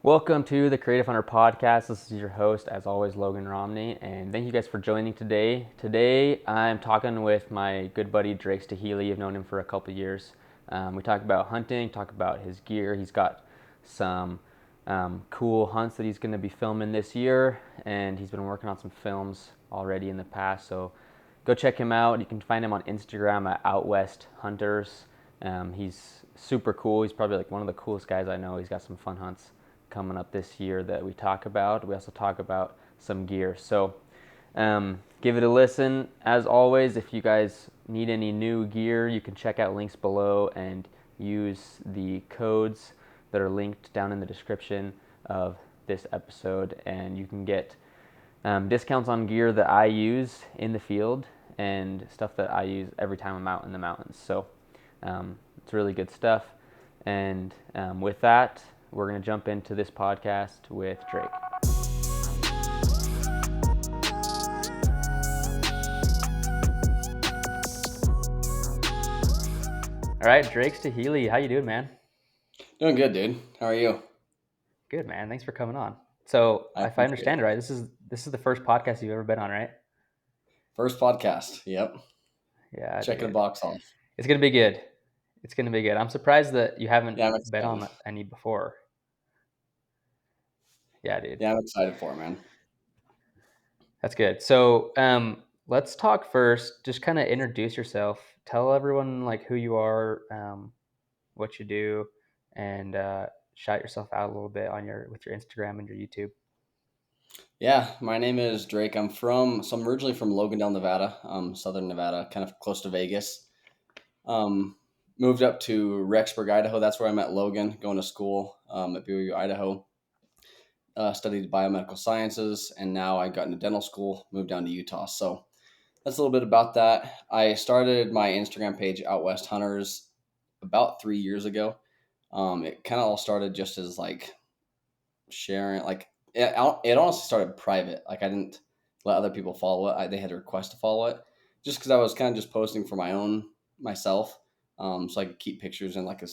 Welcome to the Creative Hunter Podcast. This is your host, as always, Logan Romney, and thank you guys for joining today. Today, I'm talking with my good buddy, Drake Staheli. I've known him for a couple of years. We talk about hunting, talk about his gear. He's got some cool hunts that he's going to be filming this year, and he's been working on some films already in the past, so go check him out. You can find him on Instagram at Outwest Hunters. He's super cool. He's probably like one of the coolest guys I know. He's got some fun hunts coming up this year that we talk about. We also talk about some gear. So give it a listen. As always, if you guys need any new gear, you can check out links below and use the codes that are linked down in the description of this episode, and you can get discounts on gear that I use in the field and stuff that I use every time I'm out in the mountains. So it's really good stuff. And with that, we're going to jump into this podcast with Drake. All right, Drake Staheli, how you doing, man? Doing good, dude. How are you? Good, man. Thanks for coming on. So, I if I appreciate understand it. it right, this is the first podcast you've ever been on, right? First podcast. Yep. Yeah, Checking the dude. box off. It's gonna be good. It's gonna be good. I'm surprised that you haven't Yeah, I'm been excited. on any before. Yeah, dude. Yeah, I'm excited for it, man. That's good. So, let's talk first. Just kind of introduce yourself. Tell everyone like who you are, what you do, and shout yourself out a little bit on with your Instagram and your YouTube. Yeah, my name is Drake. I'm originally from Logandale, Nevada, Southern Nevada, kind of close to Vegas. Um, Moved up to Rexburg, Idaho. That's where I met Logan, going to school at BYU, Idaho. Studied biomedical sciences, and now I got into dental school. Moved down to Utah. So that's a little bit about that. I started my Instagram page, Outwest Hunters, about 3 years ago. It kind of all started just as like sharing, like it honestly started private. Like I didn't let other people follow it. They had a request to follow it, just because I was kind of just posting for myself, so I could keep pictures in like a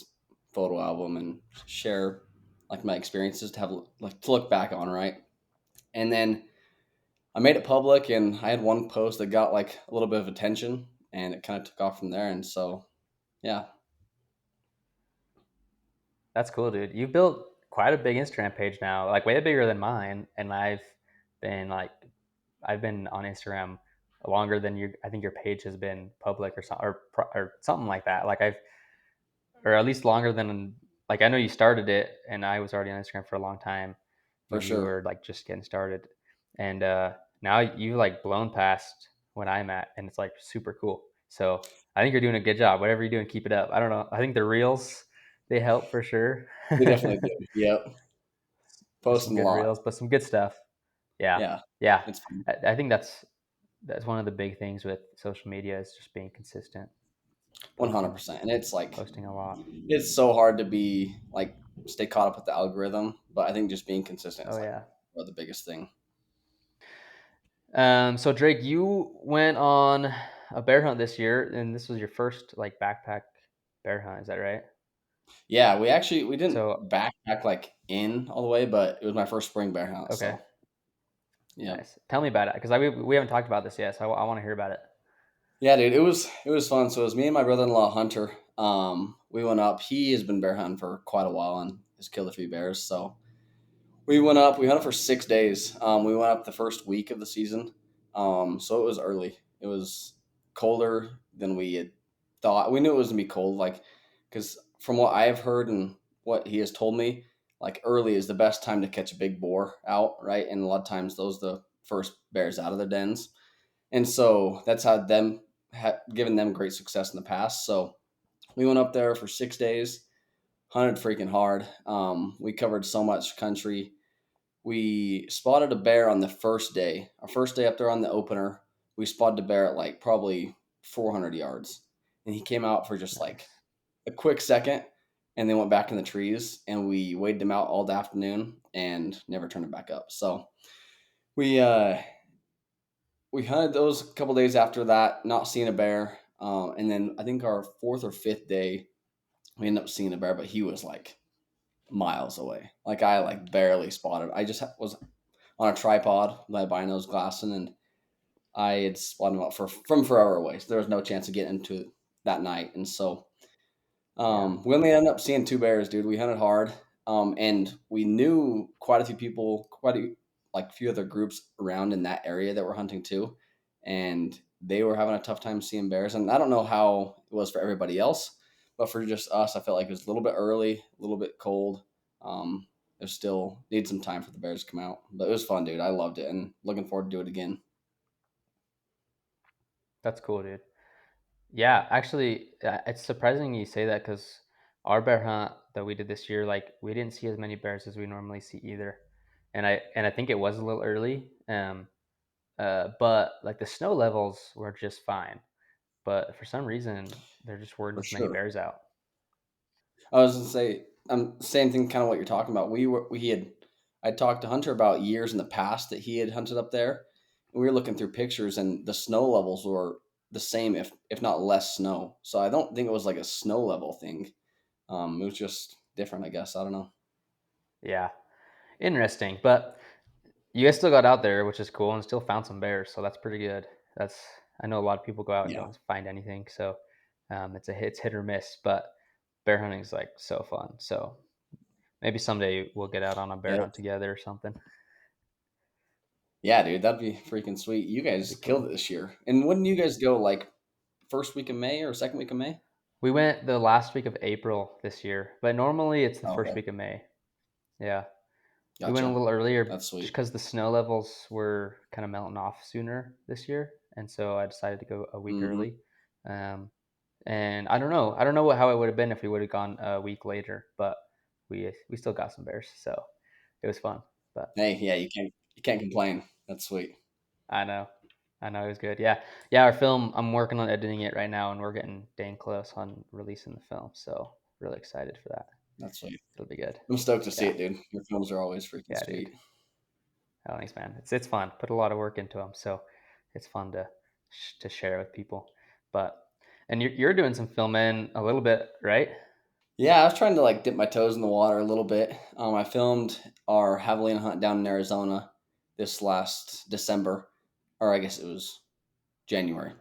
photo album and share like my experiences to have like to look back on, right? And then I made it public, and I had one post that got like a little bit of attention, and it kind of took off from there. And so, yeah, That's cool, dude. You built quite a big Instagram page now, like way bigger than mine. And been like, I've been on Instagram longer than you. I think your page has been public or something, or something like that. Or at least longer than like I know you started it, and I was already on Instagram for a long time for when you sure. were like just getting started, and now you've like blown past when I'm at, and it's like super cool. So I think you're doing a good job. Whatever you're doing, keep it up. I don't know. I think the reels they help for sure. We definitely do. Yep, Just some posting a good lot. reels, but some good stuff. Yeah, Yeah, yeah. it's fun. I think that's one of the big things with social media is just being consistent, posting 100%. And it's like posting a lot. it's so hard to be like stay caught up with the algorithm, but I think just being consistent Oh is like yeah. the biggest thing. So Drake, you went on a bear hunt this year, and this was your first like backpack bear hunt. Is that right? Yeah, we didn't So backpack like in all the way, but it was my first spring bear hunt. okay, So yeah, nice. Tell me about it because we haven't talked about this yet, so I want to hear about it. yeah, dude, it was fun. So it was me and my brother-in-law Hunter. We went up. He has been bear hunting for quite a while and has killed a few bears. So we went up. We hunted for 6 days. We went up the first week of the season. So it was early. It was colder than we had thought. We knew it was gonna be cold, like because from what I have heard and what he has told me, like early is the best time to catch a big boar out, right? And a lot of times those are the first bears out of their dens, and so that's how given them great success in the past. So we went up there for 6 days, hunted freaking hard. We covered so much country. We spotted a bear on the first day. Our first day up there on the opener, we spotted a bear at like probably 400 yards. And he came out for just like Nice. a quick second and then went back in the trees. And we waited him out all the afternoon and never turned him back up. So we, uh, we hunted those a couple days after that, not seeing a bear. And then I think our fourth or fifth day, we ended up seeing a bear, but he was like miles away. Like I like barely spotted. I just was on a tripod with my binos glassing, and I had spotted them up from forever away. So there was no chance of getting into it that night. And so Yeah. we only ended up seeing two bears, dude. We hunted hard, and we knew quite a few people, like a few other groups around in that area that were hunting too, and they were having a tough time seeing bears. And I don't know how it was for everybody else, but for just us, I felt like it was a little bit early, a little bit cold. There's still need some time for the bears to come out, but it was fun, dude. I loved it, and looking forward to do it again. That's cool, dude. Yeah, actually, it's surprising you say that because our bear hunt that we did this year, like we didn't see as many bears as we normally see either, and I think it was a little early, but like the snow levels were just fine, but for some reason there just weren't For as many sure. bears out. I was gonna say, same thing, kind of what you're talking about. I talked to Hunter about years in the past that he had hunted up there, and we were looking through pictures, and the snow levels were the same, if not less snow. So I don't think it was like a snow level thing. It was just different, I guess. I don't know. Yeah, interesting, but you guys still got out there, which is cool, and still found some bears, so that's pretty good. That's I know a lot of people go out and Yeah, don't find anything, so it's hit or miss, but bear hunting is like so fun. So maybe someday we'll get out on a bear yeah, hunt together or something. yeah, dude. That'd be freaking sweet. You That'd guys be killed cool. it this year. And wouldn't you guys go like first week of May or second week of May? We went the last week of April this year, but normally it's the Oh, first okay, week of May. Yeah, we went a gotcha. little earlier That's just sweet. because the snow levels were kind of melting off sooner this year, and so I decided to go a week Hmm. early. Um, And I don't know how it would have been if we would have gone a week later, but we still got some bears, so it was fun. But Hey, yeah, you can't complain. That's sweet. I know, I know it was good. Yeah, yeah. Our film, I'm working on editing it right now, and we're getting dang close on releasing the film. So really excited for that. That's sweet. It'll be good. I'm stoked to see Yeah, it, dude. Your films are always freaking yeah, dude. sweet. Oh, thanks, man. It's fun. Put a lot of work into them, so it's fun to share with people. But and you're doing some filming a little bit, right? Yeah, I was trying to like dip my toes in the water a little bit. I filmed our javelina hunt down in Arizona this last December, or I guess it was January.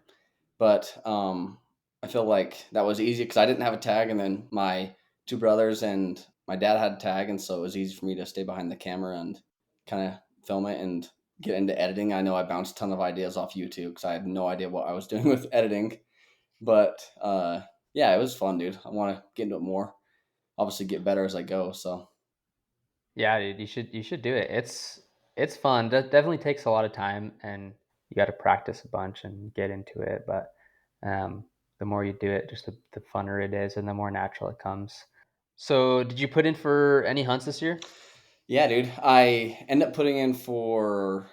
But I feel like that was easy because I didn't have a tag, and then my two brothers and my dad had a tag, and so it was easy for me to stay behind the camera and kind of film it and get into editing. I know I bounced a ton of ideas off YouTube because I had no idea what I was doing with editing. But yeah, it was fun, dude. I want to get into it more. Obviously, get better as I go. So Yeah, dude, you should do it. It's fun. That definitely takes a lot of time, and you got to practice a bunch and get into it. But the more you do it, just the funner it is, and the more natural it comes. So, did you put in for any hunts this year? yeah, dude. I end up putting in for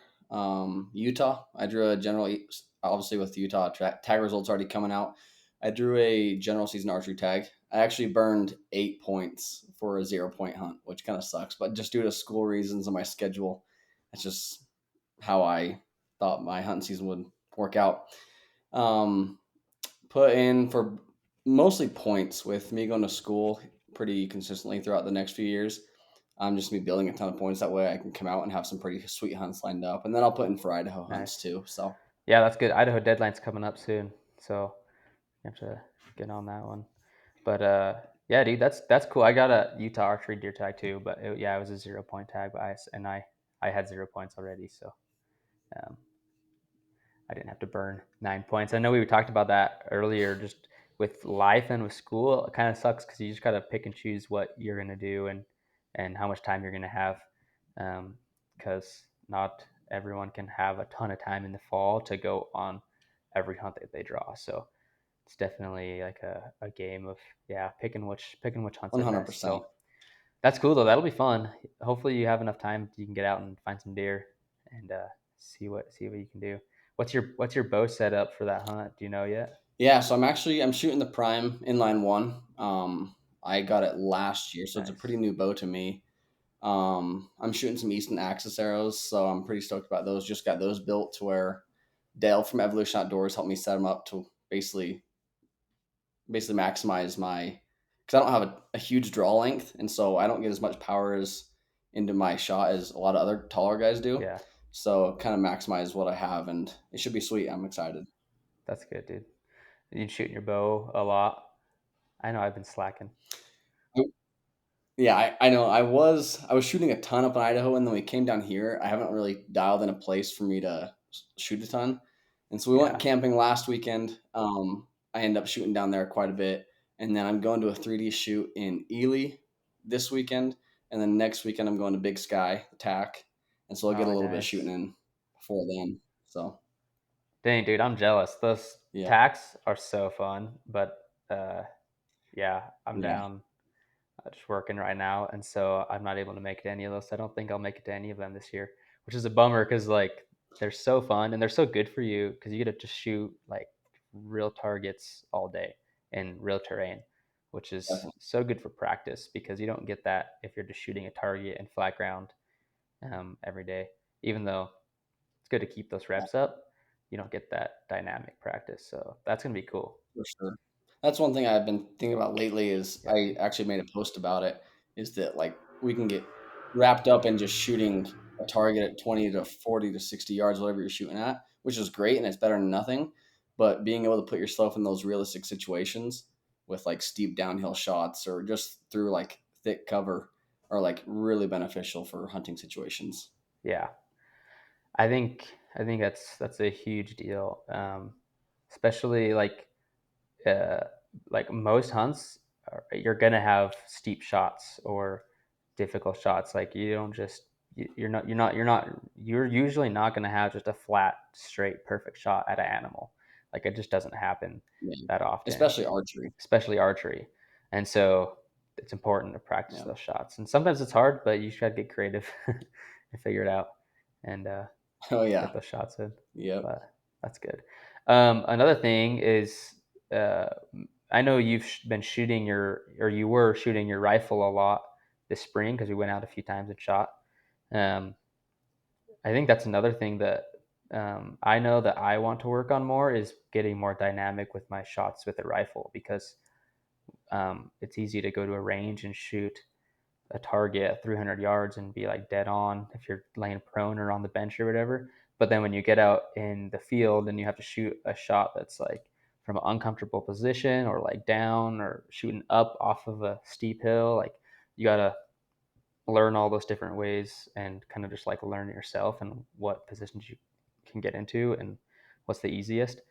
Utah. I drew a general, obviously with Utah tag results already coming out. I drew a general season archery tag. I actually burned 8 points for a 0 point hunt, which kind of sucks. But just due to school reasons and my schedule, that's just how I thought my hunting season would work out. Um, put in for mostly points with me going to school pretty consistently throughout the next few years. I'm just gonna be building a ton of points that way I can come out and have some pretty sweet hunts lined up, and then I'll put in for Idaho hunts Nice. too. So Yeah, that's good. Idaho deadline's coming up soon, so you have to get on that one. But yeah, dude, that's cool. I got a Utah archery deer tag too, but yeah, it was a 0 point tag, but I had 0 points already, so um, I didn't have to burn 9 points. I know we talked about that earlier, just with life and with school. It kind of sucks because you just gotta pick and choose what you're gonna do and how much time you're gonna have, because not everyone can have a ton of time in the fall to go on every hunt that they draw. So it's definitely like a game of yeah picking which hunts are best. 100%. So that's cool though. That'll be fun. Hopefully you have enough time you can get out and find some deer and see what you can do. What's your bow setup for that hunt? Do you know yet? Yeah, so I'm shooting the Prime inline one. I got it last year, so it's a Nice, pretty new bow to me. I'm shooting some Easton Axis arrows, so I'm pretty stoked about those. Just got those built to where Dale from Evolution Outdoors helped me set them up to basically maximize my because I don't have a huge draw length, and so I don't get as much power as into my shot as a lot of other taller guys do. Yeah, So kind of maximize what I have, and it should be sweet. I'm excited. that's good, dude. You shooting your bow a lot. I know I've been slacking. Yeah, I know. I was shooting a ton up in Idaho, and then we came down here. I haven't really dialed in a place for me to shoot a ton, and so we went Yeah. camping last weekend. I ended up shooting down there quite a bit, and then I'm going to a 3D shoot in Ely this weekend, and then next weekend I'm going to Big Sky TAC, and so I'll get a Oh, little bit of shooting nice. in before then. So Dang, dude, I'm jealous. Those yeah, tacks are so fun, but uh, yeah, I'm yeah, down. Just working right now, and so I'm not able to make it to any of those. I don't think I'll make it to any of them this year, which is a bummer because like they're so fun and they're so good for you because you get to just shoot like real targets all day in real terrain, which is definitely. so good for practice because you don't get that if you're just shooting a target in flat ground every day. Even though it's good to keep those reps up, you don't get that dynamic practice. So that's gonna be cool. For sure. That's one thing I've been thinking about lately is Yeah, I actually made a post about it, is that like we can get wrapped up in just shooting a target at 20 to 40 to 60 yards, whatever you're shooting at, which is great and it's better than nothing. But being able to put yourself in those realistic situations with like steep downhill shots or just through like thick cover are like really beneficial for hunting situations. yeah. I think that's a huge deal, especially uh, like most hunts. You're gonna have steep shots or difficult shots. Like you don't just you're usually not gonna have just a flat, straight, perfect shot at an animal. Like it just doesn't happen Yeah. that often, Especially archery. especially archery. And so it's important to practice Yeah. those shots. And sometimes it's hard, but you should get creative and figure it out. And Oh get yeah. those shots in. Yep. But that's good. Another thing is, uh, I know you've been shooting or you were shooting your rifle a lot this spring because we went out a few times and shot. Um, I think that's another thing that I know that I want to work on more is getting more dynamic with my shots with the rifle because it's easy to go to a range and shoot a target at 300 yards and be like dead on if you're laying prone or on the bench or whatever. But then when you get out in the field and you have to shoot a shot that's like from an uncomfortable position or like down or shooting up off of a steep hill, like you got to learn all those different ways and kind of just like learn it yourself and what positions you can get into and what's the easiest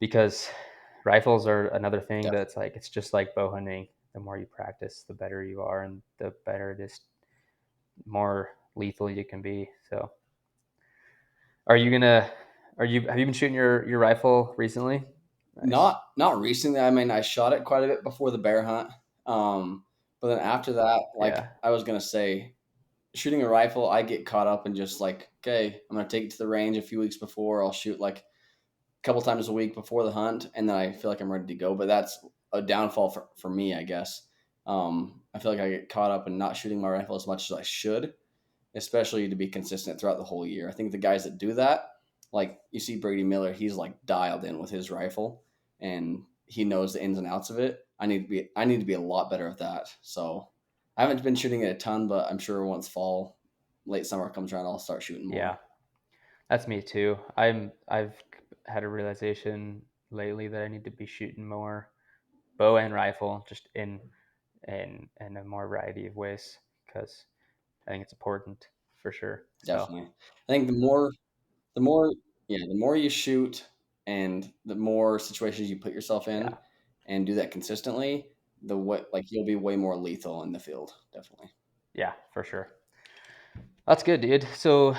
because rifles are another thing Definitely. that's like it's just like bow hunting. The more you practice, the better you are, and the better it is, more lethal you can be. So, are you gonna? Are you? Have you been shooting your rifle recently? Nice. Not recently. I mean, I shot it quite a bit before the bear hunt. But then after that, like Yeah. I was gonna say, shooting a rifle, I get caught up in just like, okay, I'm gonna take it to the range a few weeks before. I'll shoot like a couple times a week before the hunt, and then I feel like I'm ready to go. But that's a downfall for me, I guess. I feel like I get caught up in not shooting my rifle as much as I should, especially to be consistent throughout the whole year. I think the guys that do that, like you see Brady Miller, he's like dialed in with his rifle and he knows the ins and outs of it. I need to be a lot better at that. So I haven't been shooting it a ton, but I'm sure once fall, late summer comes around, I'll start shooting Yeah, more. that's me too. I've had a realization lately that I need to be shooting more bow and rifle, just in a more variety of ways because I think it's important for sure. So Definitely. I think the more the more you shoot and the more situations you put yourself yeah, in and do that consistently, the way like you'll be way more lethal in the field. Definitely. yeah, for sure. That's good, dude. So,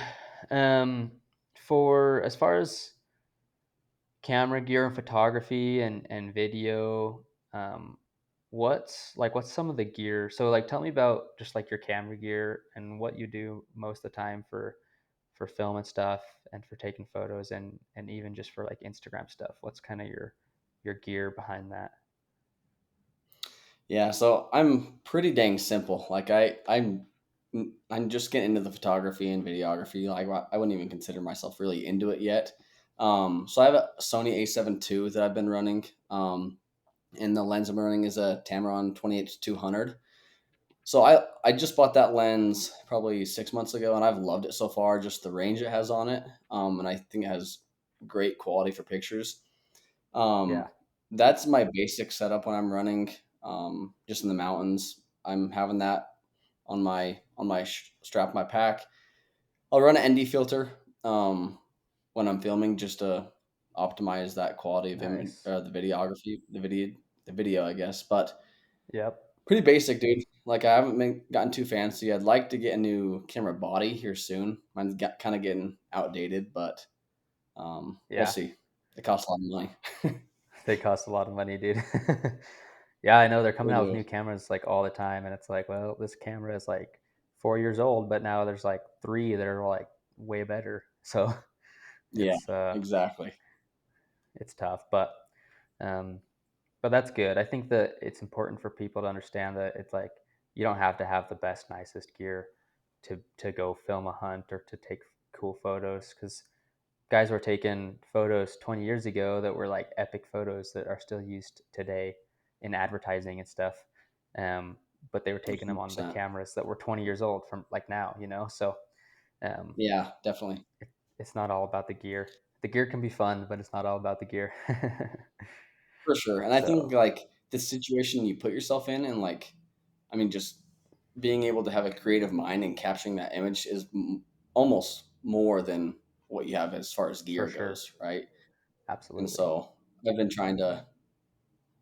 um, for as far as camera gear and photography and video, um, what's some of the gear? So, like, tell me about just like your camera gear and what you do most of the time for film and stuff, and for taking photos, and even just for like Instagram stuff. What's kind of your gear behind that? Yeah, so I'm pretty dang simple. Like I'm just getting into the photography and videography. Like I wouldn't even consider myself really into it yet. So I have a Sony A7 II that I've been running. and the lens I'm running is a Tamron 28-200. So I just bought that lens probably 6 months ago, and I've loved it so far. Just the range it has on it, and I think it has great quality for pictures. Yeah. Um, that's my basic setup when I'm running, just in the mountains. I'm having that on my strap, of my pack. I'll run an ND filter when I'm filming just to optimize that quality of image, Nice. the videography, the video, I guess. But Yep. pretty basic, dude. Like I haven't gotten too fancy. I'd like to get a new camera body here soon. Mine's kind of getting outdated, but we'll Yeah. see. It costs a lot of money. They cost a lot of money, dude. Yeah, I know they're coming They out with do. new cameras like all the time, and it's like, well, this camera is like 4 years old, but now there's like three that are like way better. So Yeah, it's exactly. it's tough, um, but that's good. I think that it's important for people to understand that it's like you don't have to have the best, nicest gear to go film a hunt or to take cool photos because guys were taking photos 20 years ago that were like epic photos that are still used today in advertising and stuff. Um, but they were taking them on the 100%. cameras that were 20 years old from like now. So um, Yeah, definitely. it's not all about the gear. The gear can be fun, but it's not all about the gear. For sure. And I think So like the situation you put yourself in, and like, I mean, just being able to have a creative mind and capturing that image is almost more than what you have as far as for gear sure, goes, right? And absolutely, so I've been trying to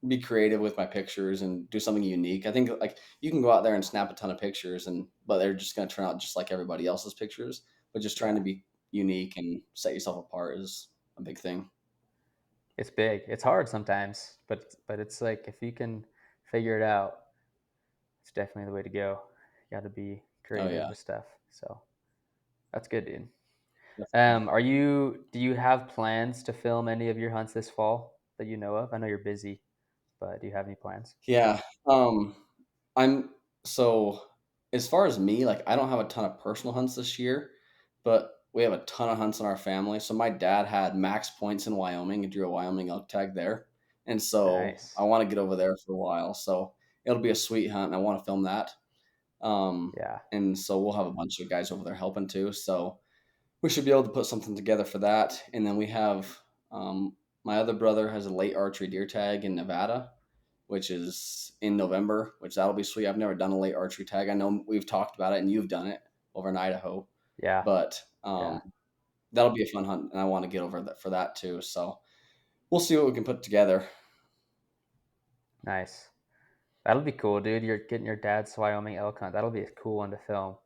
be creative with my pictures and do something unique. I think like you can go out there and snap a ton of pictures, and but they're just going to turn out just like everybody else's pictures. But just trying yeah. to be unique and set yourself apart is a big thing. It's big. It's hard sometimes, but it's like if you can figure it out, it's definitely the way to go. You got to be Oh creative yeah, with stuff. So that's good, dude. definitely. Do you have plans to film any of your hunts this fall that you know of? I know you're busy, but do you have any plans? Yeah. I'm so as far as me, like I don't have a ton of personal hunts this year, but we have a ton of hunts in our family. So my dad had max points in Wyoming and drew a Wyoming elk tag there. And so I Nice. want to get over there for a while. So it'll be a sweet hunt and I want to film that. Yeah. And so we'll have a bunch of guys over there helping too. So we should be able to put something together for that. And then we have my other brother has a late archery deer tag in Nevada, which is in November, which that'll be sweet. I've never done a late archery tag. I know we've talked about it and you've done it over in Idaho, Yeah. but Yeah. that'll be a fun hunt, and I want to get over that for that too. So we'll see what we can put together. Nice. That'll be cool, dude. You're getting your dad's Wyoming elk hunt. That'll be a cool one to film.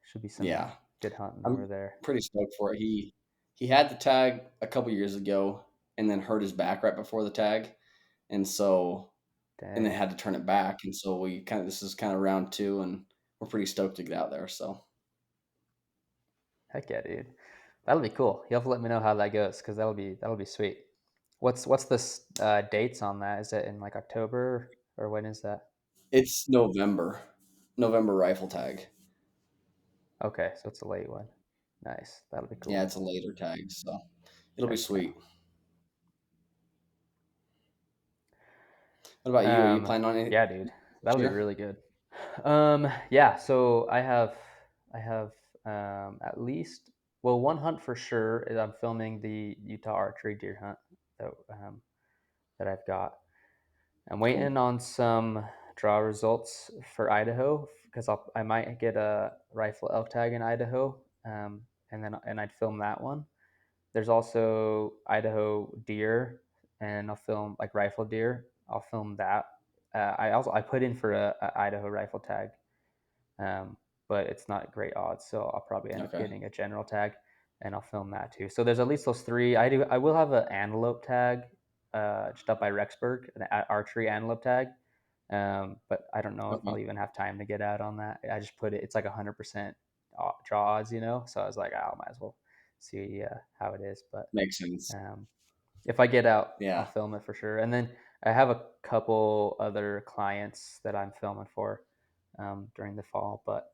Should be some Yeah, good hunting over I'm there. pretty stoked for it. He had the tag a couple years ago, and then hurt his back right before the tag, and so and then Dang. had to turn it back, and so we kind of this is kind of round two, and we're pretty stoked to get out there. So Heck yeah, dude. That'll be cool. You'll have to let me know how that goes because that'll be sweet. What's the dates on that? Is it in like October or when is that? it's November rifle tag. Okay, so it's a late one. Nice. That'll be Yeah, cool. it's a later tag, so it'll be Heck yeah. sweet. What about you? Are you planning on any Yeah, dude. this That'll be year? really good. Yeah, so I have at least well one hunt for sure is I'm filming the Utah archery deer hunt that that I've got. I'm waiting Cool. on some draw results for Idaho because I might get a rifle elk tag in Idaho, and I'd film that one. There's also Idaho deer, and I'll film like rifle deer. I'll film that. I put in for a Idaho rifle tag, um, but it's not great odds, so I'll probably end up Okay. getting a general tag, and I'll film that too. So there's at least those three. I will have an antelope tag, just up by Rexburg, an archery antelope tag. But I don't know if Okay. I'll even have time to get out on that. I just put it. It's like 100% draw odds. So I was like, I might as well see how it is. But Makes sense. um, if I get out, I'll Yeah. film it for sure. And then I have a couple other clients that I'm filming for during the fall. But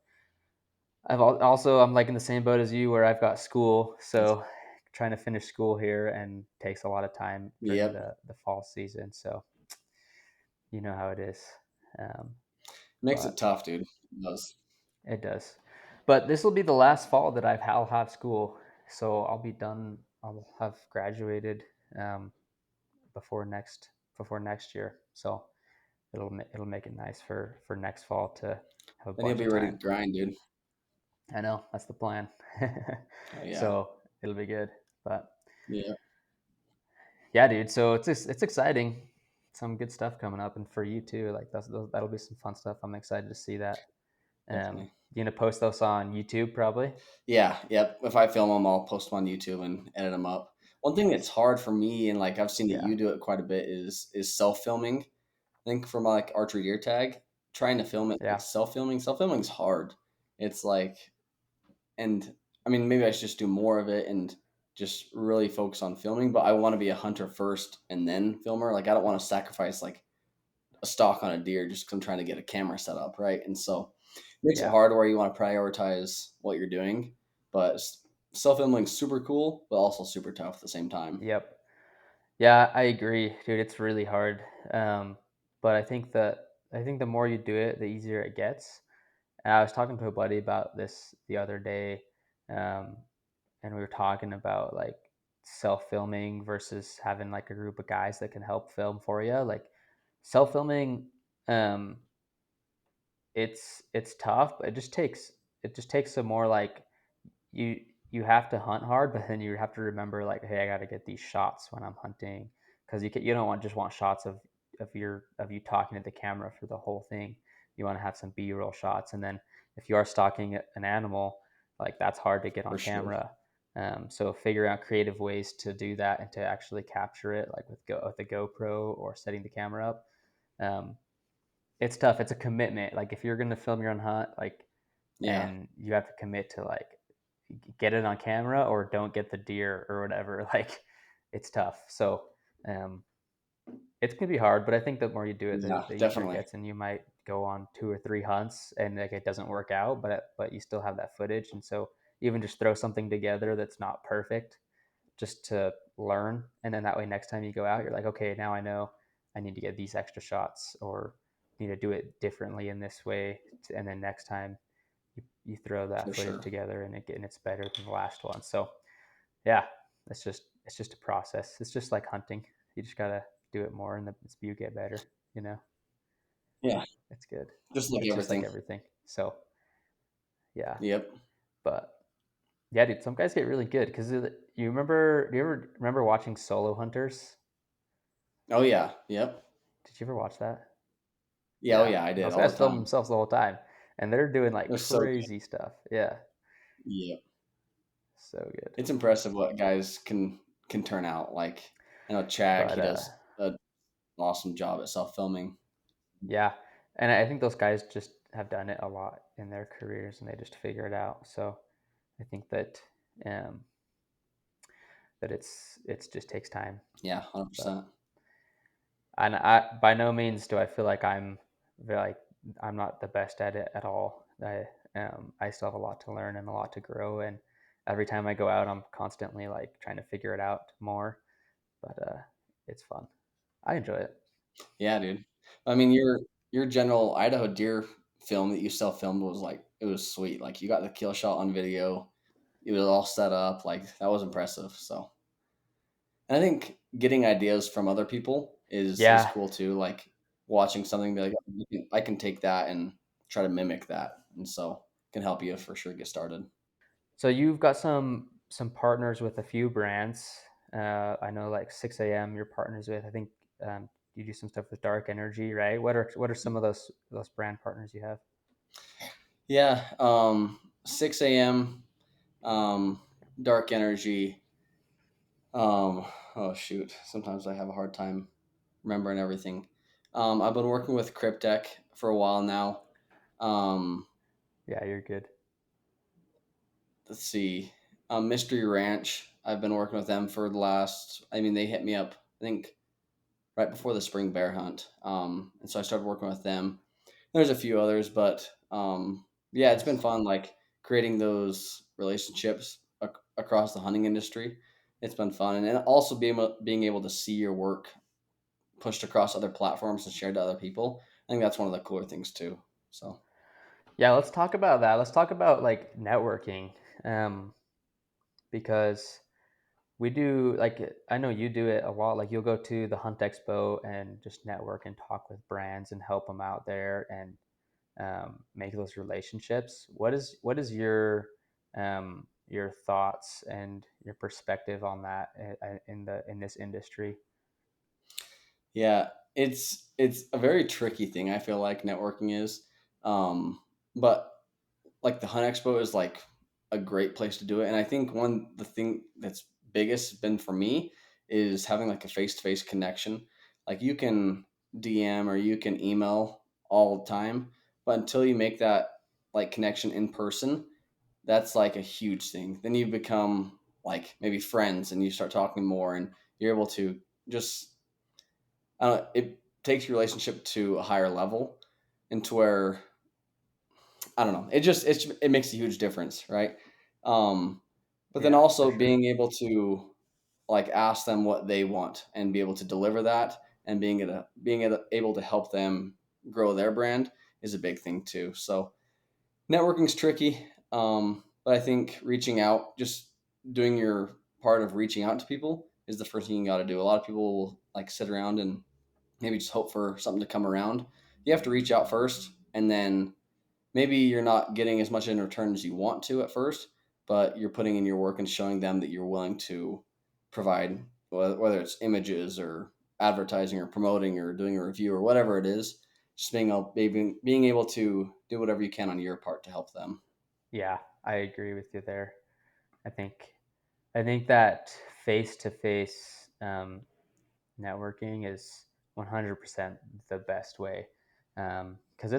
I'm like in the same boat as you where I've got school, That's, so trying to finish school here and takes a lot of time during yep. the fall season. So you know how it is. Um, Makes it but tough, dude. It does. it does. But this will be the last fall that I'll have school, so I'll be done. I'll have graduated um, before next year. So it'll make it nice for next fall to have a Then you'll bunch be of ready to time. grind, dude. I know that's the plan. Oh yeah. So it'll be good. But Yeah, yeah, dude. So it's exciting. Some good stuff coming up, and for you too. Like that'll be some fun stuff. I'm excited to see that. definitely. You gonna post those on YouTube probably? Yeah, yep. If I film them, I'll post them on YouTube and edit them up. One thing that's Nice. hard for me, and like I've seen that Yeah. you do it quite a bit, is self filming. I think for my like archery deer tag, trying to film it like Yeah. self filming is hard. It's like, and I mean, maybe I should just do more of it and just really focus on filming. But I want to be a hunter first and then filmer. Like I don't want to sacrifice like a stock on a deer just because I'm trying to get a camera set up, right? And so it makes it Yeah. hard where you want to prioritize what you're doing. But self filming is super cool, but also super tough at the same time. Yep. Yeah, I agree, dude. It's really hard. But I think the more you do it, the easier it gets. And I was talking to a buddy about this the other day, um, and we were talking about like self filming versus having like a group of guys that can help film for you. Like self filming, um, it's tough, but it just takes some more like you you have to hunt hard, but then you have to remember like, hey, I got to get these shots when I'm hunting because you don't want shots of you talking to the camera for the whole thing. You want to have some B-roll shots, and then if you are stalking an animal, like that's hard to get on For sure. camera. So figure out creative ways to do that and to actually capture it, like with a GoPro or setting the camera up. Um, it's tough. It's a commitment. Like if you're going to film your own hunt, like Yeah, and you have to commit to like get it on camera or don't get the deer or whatever. Like it's tough. So um, it's gonna be hard, but I think the more you do it, yeah, the easier it definitely. gets, and you might go on 2 or 3 hunts and like it doesn't work out, but you still have that footage, and so even just throw something together that's not perfect, just to learn, and then that way next time you go out, you're like, okay, now I know I need to get these extra shots or need to do it differently in this way, and then next time you throw that For footage sure. together and it's better than the last one. So yeah, it's just a process. It's just like hunting. You just gotta do it more, and the you get better. You know, Yeah, it's good. just like It's just like everything. everything. So yeah, Yep. but yeah, dude, some guys get really good because you remember. Do you ever remember watching Solo Hunters? Oh yeah. Yep. Did you ever watch that? Yeah. Oh Yeah, yeah. I did those all guys the film time. themselves the whole time, and they're doing It like was so good. crazy stuff. Yeah, Yep. so good. It's impressive what guys can turn out. Like I know Chag, But he does an awesome job at self filming. yeah, and I think those guys just have done it a lot in their careers, and they just figure it out. So I think um, that it's just takes time. Yeah, 100. But percent and I by no means do I feel like like I'm not the best at it at all. I still have a lot to learn and a lot to grow, and every time I go out, I'm constantly like trying to figure it out more. But it's fun. I enjoy it. Yeah, dude. I mean, your general Idaho deer film that you self filmed was like it was sweet. Like you got the kill shot on video. It was all set up. Like that was impressive. So, and I think getting ideas from other people is Yeah. cool too. Like watching something, be like, "Oh, I can take that and try to mimic that," and so can help you for sure get started. So you've got some partners with a few brands. I know like 6 a.m. You're partners with. I think you do some stuff with Dark Energy, right? What are some of those brand partners you have? Yeah, 6 a.m. Um, dark energy. Oh shoot, sometimes I have a hard time remembering everything. I've been working with Cryptech for a while now. Um, Yeah, you're good. let's see, Mystery Ranch. I've been working with them for the last. I mean, they hit me up. I think right before the spring bear hunt. And so I started working with them. There's a few others, but yeah, it's been Nice. fun. Like creating those relationships across the hunting industry. It's been fun, and also being able to see your work pushed across other platforms and shared to other people. I think that's one of the cooler things too. So Yeah, let's talk about that. Let's talk about like networking, um, because we do like I know you do it a lot. Like you'll go to the Hunt Expo and just network and talk with brands and help them out there and make those relationships. What is your thoughts and your perspective on that in this industry? yeah, it's a very tricky thing. I feel like networking is, but like the Hunt Expo is like a great place to do it. And I think the thing that's biggest been for me is having like a face to face connection. Like you can DM or you can email all the time, but until you make that like connection in person, that's like a huge thing. Then you become like maybe friends and you start talking more and you're able to just I don't know, it takes your relationship to a higher level and to where I don't know. It makes a huge difference, right? Um, but then Yeah, for also sure. being able to like ask them what they want and be able to deliver that and able to help them grow their brand is a big thing too. So networking's tricky, but I think reaching out, just doing your part of reaching out to people is the first thing you got to do. A lot of people will like sit around and maybe just hope for something to come around. You have to reach out first, and then maybe you're not getting as much in return as you want to at first, but you're putting in your work and showing them that you're willing to provide, whether it's images or advertising or promoting or doing a review or whatever it is. Just being able to do whatever you can on your part to help them. Yeah, I agree with you there. I think I think that face to face networking is 100% the best way, because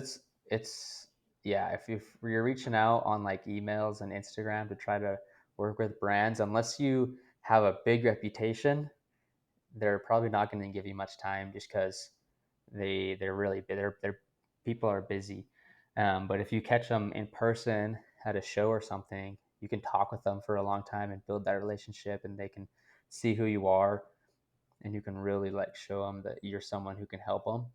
it's yeah, if you're reaching out on like emails and Instagram to try to work with brands, unless you have a big reputation, they're probably not going to give you much time just because they're really they're people are busy. But if you catch them in person at a show or something, you can talk with them for a long time and build that relationship, and they can see who you are, and you can really like show them that you're someone who can help them.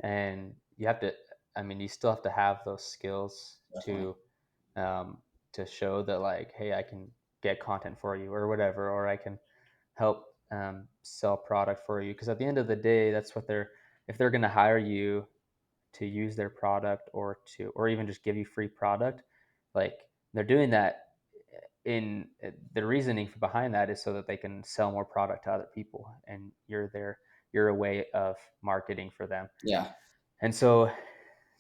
And you have to, I mean, you still have to have those skills Definitely. um, to show that like, hey, I can get content for you or whatever, or I can help sell product for you. Because at the end of the day, that's what they're if they're going to hire you to use their product or even just give you free product, like they're doing that in the reasoning behind that is so that they can sell more product to other people, and you're a way of marketing for them. Yeah, And so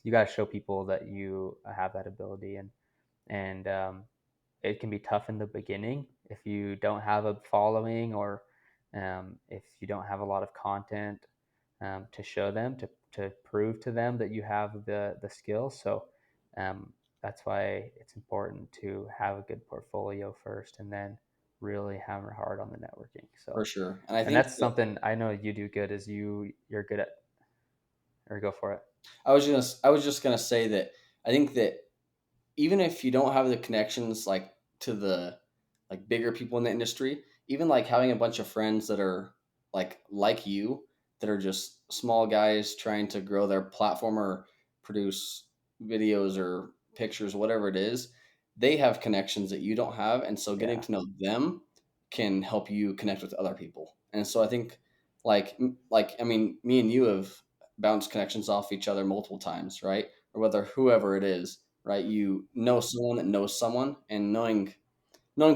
you got to show people that you have that ability, and it can be tough in the beginning if you don't have a following or if you don't have a lot of content to show them to prove to them that you have the skills. So um, that's why it's important to have a good portfolio first, and then really hammer hard on the networking. for So, sure. And I and think that's that something I know you do good. Is you're good at, or go for it. I was just gonna say that I think that even if you don't have the connections like to the like bigger people in the industry, even like having a bunch of friends that are like you that are just small guys trying to grow their platform or produce videos or pictures, whatever it is, they have connections that you don't have, and so getting Yeah, to know them can help you connect with other people. And so I think I mean, me and you have bounced connections off each other multiple times, right? Or whether whoever it is, right? You know someone that knows someone, and knowing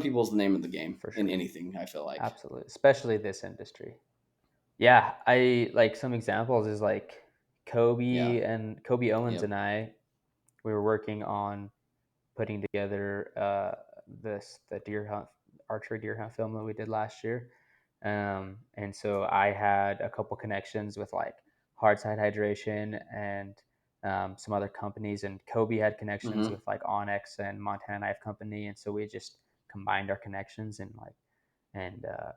people is the name of the game for in sure. anything. I feel like, Absolutely, especially this industry. Yeah, I like some examples is like yeah, Kobe Owens yep, and I, we were working on putting together the deer hunt archery deer hunt film that we did last year. And so I had a couple connections with like Hardside Hydration and some other companies, and Kobe had connections hmm with like Onyx and Montana Knife Company, and so we just combined our connections and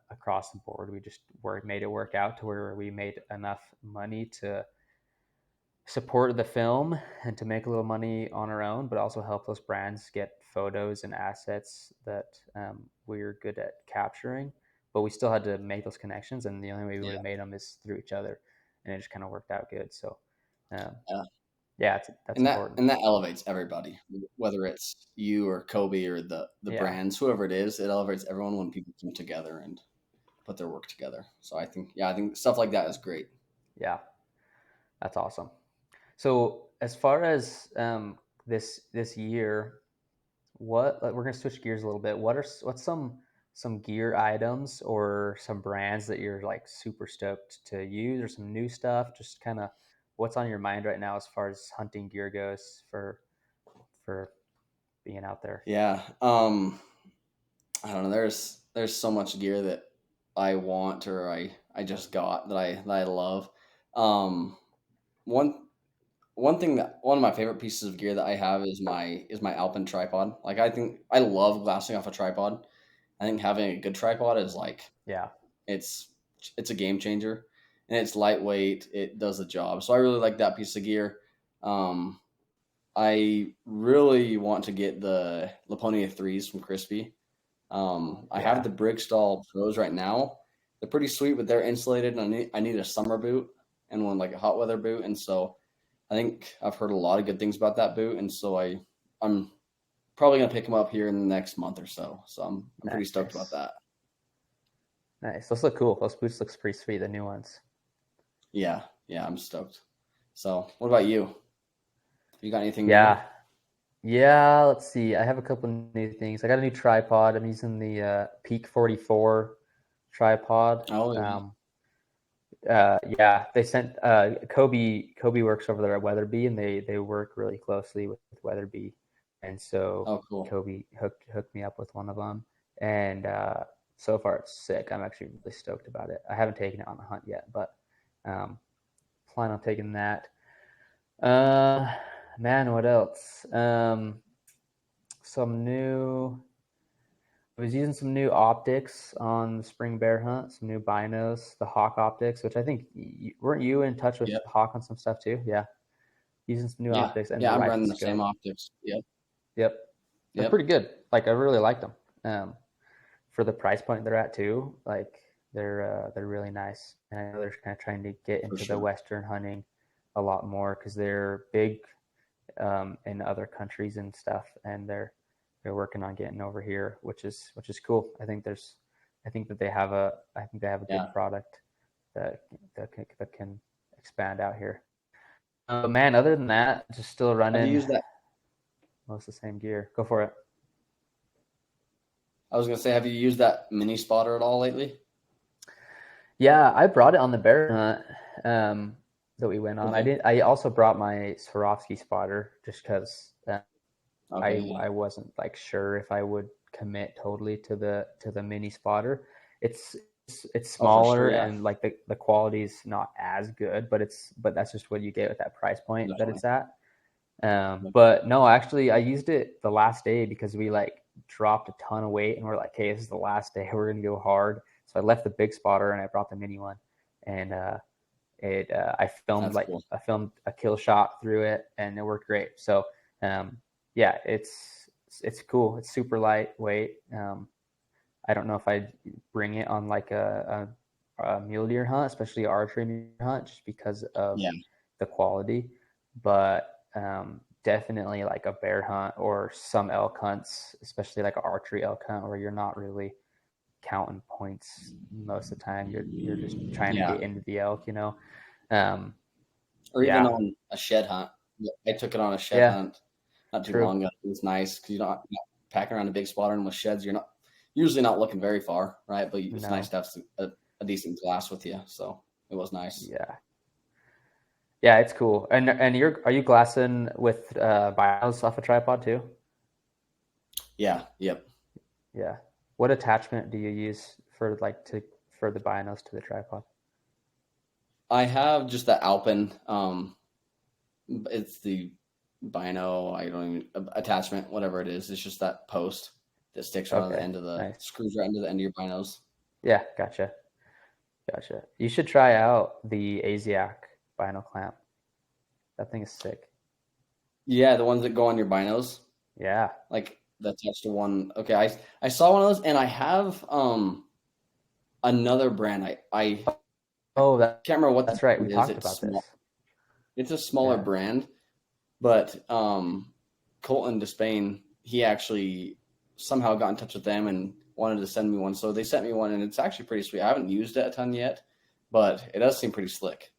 across the board we just made it work out to where we made enough money to support the film and to make a little money on our own, but also help those brands get photos and assets that we're good at capturing. But we still had to make those connections, and the only way we would yeah, have made them is through each other. and it just kind of worked out good. So, um, Yeah. yeah, that's important. And that elevates everybody, whether it's you or Kobe or the Yeah, brands, whoever it is. It elevates everyone when people come together and put their work together. So I think stuff like that is great. yeah, that's awesome. So as far as this year, what we're gonna switch gears a little bit. What's some gear items or some brands that you're like super stoked to use, or some new stuff? Just kind of what's on your mind right now as far as hunting gear goes for being out there. Yeah. I don't know. There's so much gear that I want or I just got that I love. Um, one one thing that one of my favorite pieces of gear that I have is my Alpen tripod. Like I think I love glassing off a tripod. I think having a good tripod is like Yeah, it's it's a game changer, and it's lightweight. It does the job. So I really like that piece of gear. Um, I really want to get the Laponia threes from Crispy. I have yeah, the Brickstall Pros right now. They're pretty sweet, but they're insulated. And I need a summer boot and one like a hot weather boot. And so I think I've heard a lot of good things about that boot. And so I'm probably gonna pick them up here in the next month or so. So I'm pretty stoked about nice, that. nice. Those look cool. Those boots looks pretty sweet. The new ones. Yeah, yeah, I'm stoked. So what about you? You got anything new? Yeah, yeah. Let's see. I have a couple new things. I got a new tripod. I'm using the Peak 44 tripod. Oh yeah, Yeah, they sent Kobe works over there at Weatherby, and they work really closely with Weatherby, and so oh cool. Kobe hooked me up with one of them, and so far it's sick. I'm actually really stoked about it. I haven't taken it on a hunt yet, but um, plan on taking that. Uh, Man, what else? Some new. I was using some new optics on the spring bear hunt, some new binos, the Hawk optics, which I think weren't you in touch with Yep. Hawk on some stuff too? Yeah, using some new Yeah. optics and the Yeah, I'm rifle running the same scope. optics. Yep. Yep, they're Yep. pretty good. Like I really like them. For the price point they're at too. Like they're really nice, and I know they're kind of trying to get For into the sure. western hunting a lot more because they're big in other countries and stuff, and they're working on getting over here, which is cool. I think they have a good Yeah. product that can expand out here. Man, other than that, just still Have you running used that? most of the same gear. Go for it. I was gonna say, have you used that mini spotter at all lately? Yeah, I brought it on the bear hunt that we went on. I Okay. did. I also brought my Swarovski spotter just because Okay. Yeah. I wasn't like sure if I would commit totally to the mini spotter. It's it's Oh, for sure. smaller Yeah. and like the quality is not as good, but that's just what you get with that price point that Definitely. it's at. Yep. But no, actually, I used it the last day because we like dropped a ton of weight and we're like, hey, this is the last day. We're gonna go hard. So I left the big spotter and I brought the mini one, and it That's cool. I filmed a kill shot through it and it worked great. So um, yeah, it's cool. It's super lightweight. I don't know if I'd bring it on like a mule deer hunt, especially archery mule deer hunt, just because of Yeah. the quality. But definitely like a bear hunt or some elk hunts, especially like an archery elk hunt where you're not really counting points most of the time. You're just trying to Yeah. get into the elk, you know. Um, Or even yeah, on a shed hunt. Yeah, I took it on a shed yeah, hunt not too true. long ago. It was nice because you're not packing around a big spotter, and with sheds, you're not usually not looking very far, right? But it's nice No, to have a decent glass with you. So it was nice. yeah, yeah, it's cool. And are you glassing with binos off a tripod too? Yeah. Yep. Yeah. What attachment do you use for like to for the binos to the tripod? I have just the Alpen. It's the bino. I don't even attachment, whatever it is. It's just that post that sticks right on the Okay, end of the nice. screws right into the end of your binos. Yeah, gotcha, gotcha. You should try out the Asiac bino clamp. That thing is sick. Yeah, the ones that go on your binos, Yeah. like the touch to one. Okay, I saw one of those, and I have another brand. I Oh, Can't remember what the that's right. We brand is. talked It's about small. this. It's a smaller Yeah. brand, but Colton Despain, he actually somehow got in touch with them and wanted to send me one. So they sent me one, and it's actually pretty sweet. I haven't used it a ton yet, but it does seem pretty slick.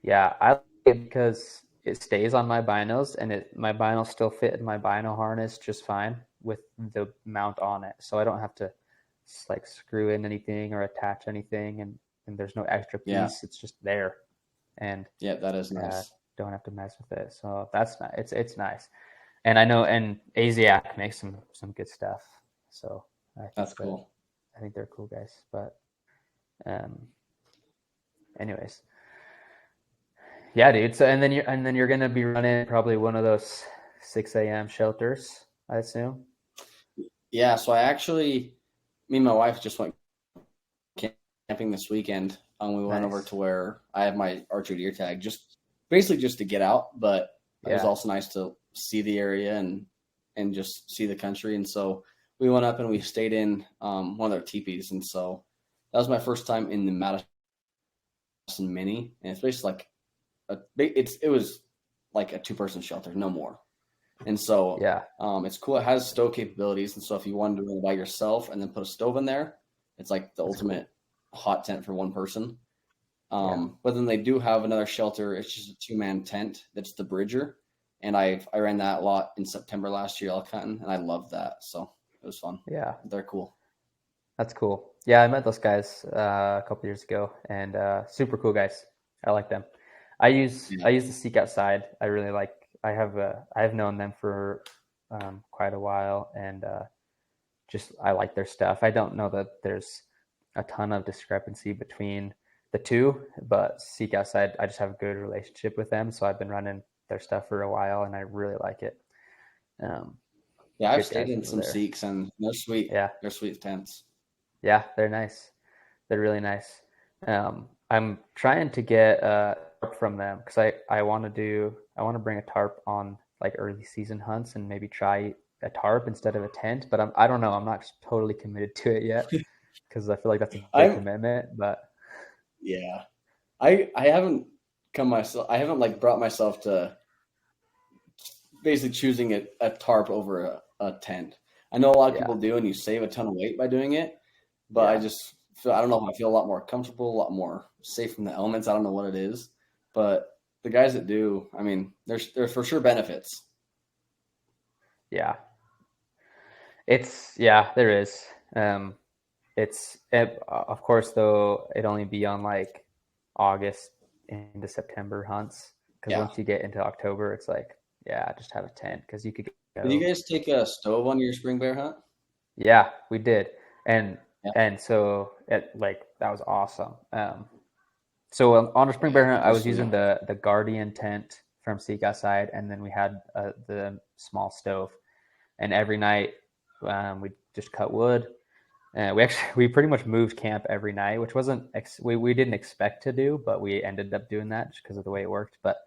Yeah, I like it because it stays on my binos, and my binos still fit in my bino harness just fine with the mount on it. So I don't have to like screw in anything or attach anything, and there's no extra Yeah, piece. It's just there, and yeah, that is uh, nice. don't have to mess with it. So that's nice. It's nice, and I know, and Asiac makes some good stuff. So That's cool. I think they're cool guys. But um, anyways. Yeah, dude. So and then you're gonna be running probably one of those 6 a.m. shelters, I assume. Yeah, so I actually, me and my wife just went camping this weekend. We went over Nice. to where I have my archery deer tag, just basically just to get out, but it was Yeah. also nice to see the area and just see the country. And so we went up and we stayed in one of their teepees, and so that was my first time in the Madison Mini, and it's basically like it was like a 2-person shelter, no more. And so Yeah. it's cool. It has stove capabilities, and so if you wanted to run by yourself and then put a stove in there, it's like the That's cool. ultimate hot tent for one person. Yeah. But then they do have another shelter. It's just a 2-man tent. That's the Bridger, and I ran that a lot in September last year, elk hunting, and I loved that. So it was fun. Yeah. They're cool. That's cool. Yeah, I met those guys a couple years ago, and super cool guys. I like them. Yeah, I use the Seek Outside. I really like. I have known them for quite a while, and just I like their stuff. I don't know that there's a ton of discrepancy between the two, but Seek Outside, I just have a good relationship with them, so I've been running their stuff for a while, and I really like it. Um, yeah. I've Good stayed guys in over some there. Sikhs, and they're sweet. Yeah, They're sweet tents. yeah, they're nice. They're really nice. I'm trying to get tarp from them because I want to bring a tarp on like early season hunts and maybe try a tarp instead of a tent. But I don't know. I'm not totally committed to it yet because I feel like that's a big I'm commitment. But yeah. I haven't come myself. I haven't like brought myself to basically choosing a tarp over a tent. I know a lot of yeah, people do, and you save a ton of weight by doing it. But I yeah, just feel I don't know. I feel a lot more comfortable, a lot more safe from the elements. I don't know what it is, but the guys that do, I mean, there's for sure benefits. yeah. Yeah, there is. Um, of course though it only be on like August into September hunts because Yeah. once you get into October, it's like yeah, just have a tent because you could Did you go. guys take a stove on your spring bear hunt? Yeah, we did, and Yeah. so it like that was awesome. So on a spring bear hunt, I They're was sweet. using the Guardian tent from Seek Outside, and then we had the small stove, and every night we just cut wood. We pretty much moved camp every night, which wasn't we didn't expect to do, but we ended up doing that just because of the way it worked. But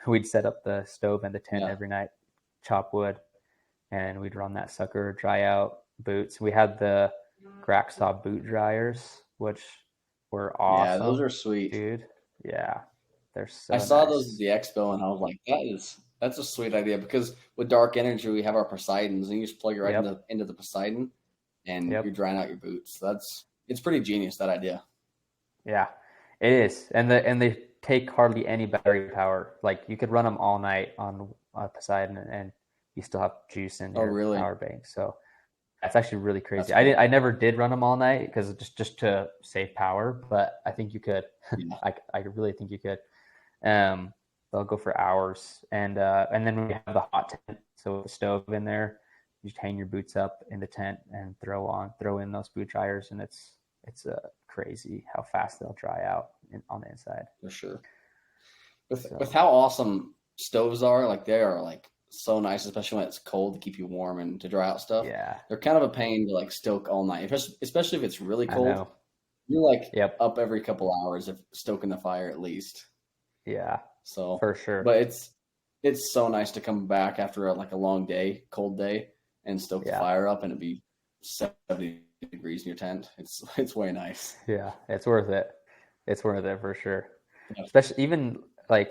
we'd set up the stove and the tent Yeah. every night, chop wood, and we'd run that sucker, dry out boots. We had the Grakksaw boot dryers, which were Yeah, those awesome, are sweet. dude. Yeah, they're I so saw those at nice. the expo, and I was like, that's a sweet idea because with dark energy we have our Poseidons, and you just plug it right Yep, into the Poseidon, and you're yep, drying out your boots. It's pretty genius, that idea. yeah, it is, and they take hardly any battery power. Like you could run them all night on Poseidon, and you still have juice in Oh, your really? power bank. So that's actually really That's crazy. cool. I never did run them all night because just to save power, but I think you could. Yeah. I really think you could. They'll go for hours, and then we have the hot tent, so with the stove in there, you just hang your boots up in the tent and throw in those boot dryers, and it's crazy how fast they'll dry out on the inside. For sure. With So how awesome stoves are, like they are like so nice, especially when it's cold to keep you warm and to dry out stuff. yeah, They're kind of a pain to like stoke all night, especially if it's really I cold. know. You're like Yep. up every couple hours of stoking the fire at least. Yeah, So, for sure. but it's so nice to come back after like a long day, cold day, and stoke the Yeah, fire up, and it be 70 degrees in your tent. It's way nice. yeah, it's worth it. It's worth it for sure. Yeah,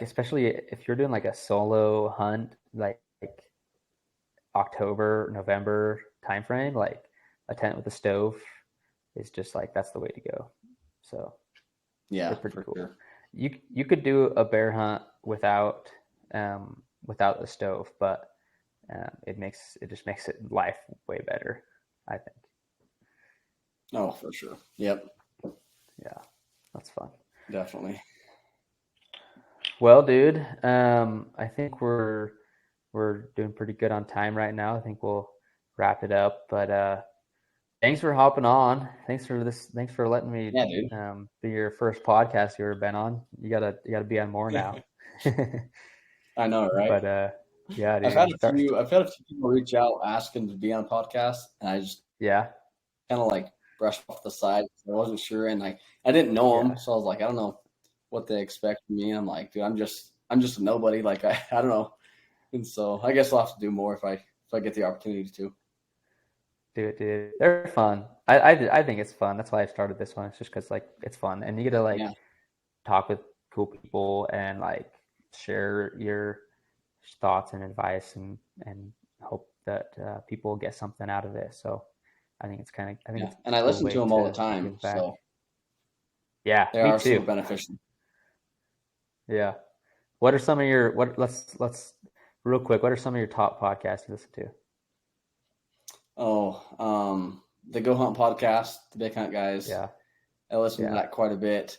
Especially if you're doing like a solo hunt, like October, November timeframe, like a tent with a stove is just like that's the way to go. So they're yeah, pretty for cool. sure. You could do a bear hunt without a stove, but it just makes it life way better, I think. Oh, for sure. Yep, Yeah, that's fun. definitely. Well, dude, I think we're doing pretty good on time right now. I think we'll wrap it up. But thanks for hopping on. Thanks for this. Thanks for letting me Yeah, dude. be your first podcast you ever been on. You gotta be on more now. I know, right? But yeah, dude. I've had a few people reach out asking to be on podcasts, and I just Yeah, kind of like brushed off the side. I wasn't sure, and like I didn't know them, yeah, so I was like, I don't know what they expect from me. I'm like, dude, I'm just a nobody. Like I don't know, and so I guess I'll have to do more if I get the opportunity to. do it, dude. They're fun. I think it's fun. That's why I started this one. It's just because like it's fun, and you get to like Yeah, talk with cool people and like share your thoughts and advice and hope that people get something out of it. So I think yeah, it's and a I cool listen to way them all the to time, give back. so Yeah, they me are super too. beneficial. Yeah. What are some of your what let's real quick, what are some of your top podcasts you listen to? Oh, the Go Hunt podcast, the Big Hunt guys. Yeah. I listen to Yeah. that quite a bit.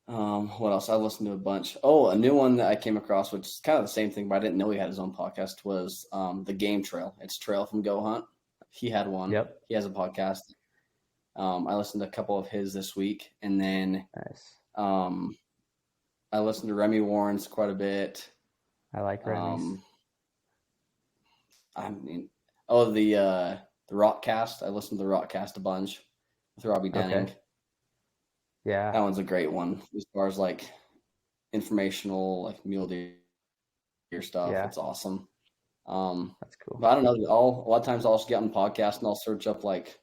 What else? I listened to a bunch. Oh, a new one that I came across, which is kind of the same thing, but I didn't know he had his own podcast, was the Game Trail. It's Trail from Go Hunt. He had one. Yep. He has a podcast. I listened to a couple of his this week, and then Nice. um, I listened to Remy Warren's quite a bit. I like Remy's. Um, I mean, oh, the Rockcast. I listened to the Rockcast a bunch with Robbie Okay. Denning. Yeah. That one's a great one as far as like informational, like mule deer stuff. Yeah. It's awesome. That's cool. But I don't know. A lot of times I'll just get on the podcast and I'll search up like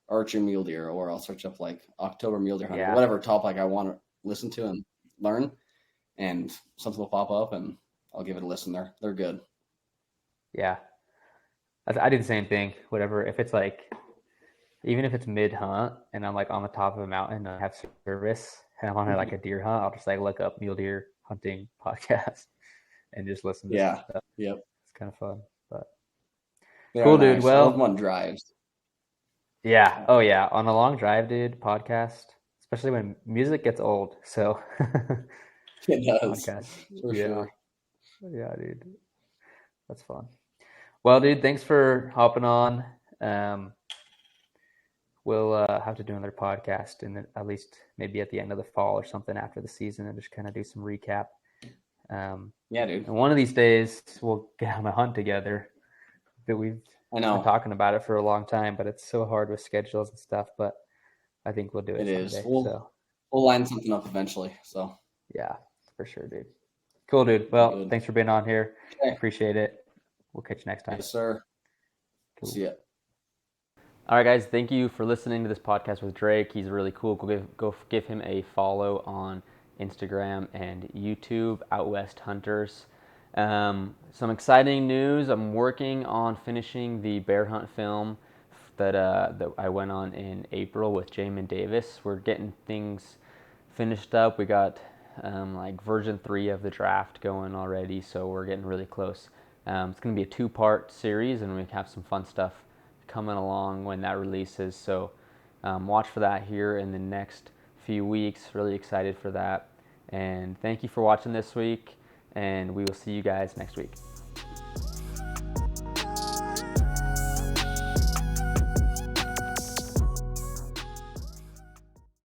archer mule deer, or I'll search up like October mule deer hunter, Yeah. whatever topic I want to listen to and learn, and something will pop up and I'll give it a listen. They're good. Yeah. I do the same thing. Whatever. If it's like even if it's mid hunt and I'm like on the top of a mountain and I have service and I'm on like a deer hunt, I'll just like look up mule deer hunting podcast and just listen to Yeah. stuff. Yep. It's kind of fun. But They are cool, dude. nice. I love them Well, on drives. yeah. Oh, yeah. On a long drive, dude, podcast, especially when music gets old. So, It does podcast. for Yeah. sure. Yeah, dude. That's fun. Well, dude, thanks for hopping on. Um, we'll have to do another podcast and at least maybe at the end of the fall or something after the season and just kind of do some recap. Yeah, dude. And one of these days we'll get on a hunt together. But we've I been know talking about it for a long time, but it's so hard with schedules and stuff. But I think we'll do it it is. someday. So We'll line something up eventually. So yeah, for sure, dude. Cool, dude. all Well, good. thanks for being on here. Okay. Appreciate it. We'll catch you next time. Yes, sir. Cool. See ya. All right, guys. Thank you for listening to this podcast with Drake. He's really cool. Go give him a follow on Instagram and YouTube, Outwest Hunters. Some exciting news. I'm working on finishing the bear hunt film that I went on in April with Jamin Davis. We're getting things finished up. We got like version 3 of the draft going already, so we're getting really close. It's going to be a 2-part series, and we have some fun stuff coming along when that releases. So watch for that here in the next few weeks. Really excited for that. And thank you for watching this week, and we will see you guys next week.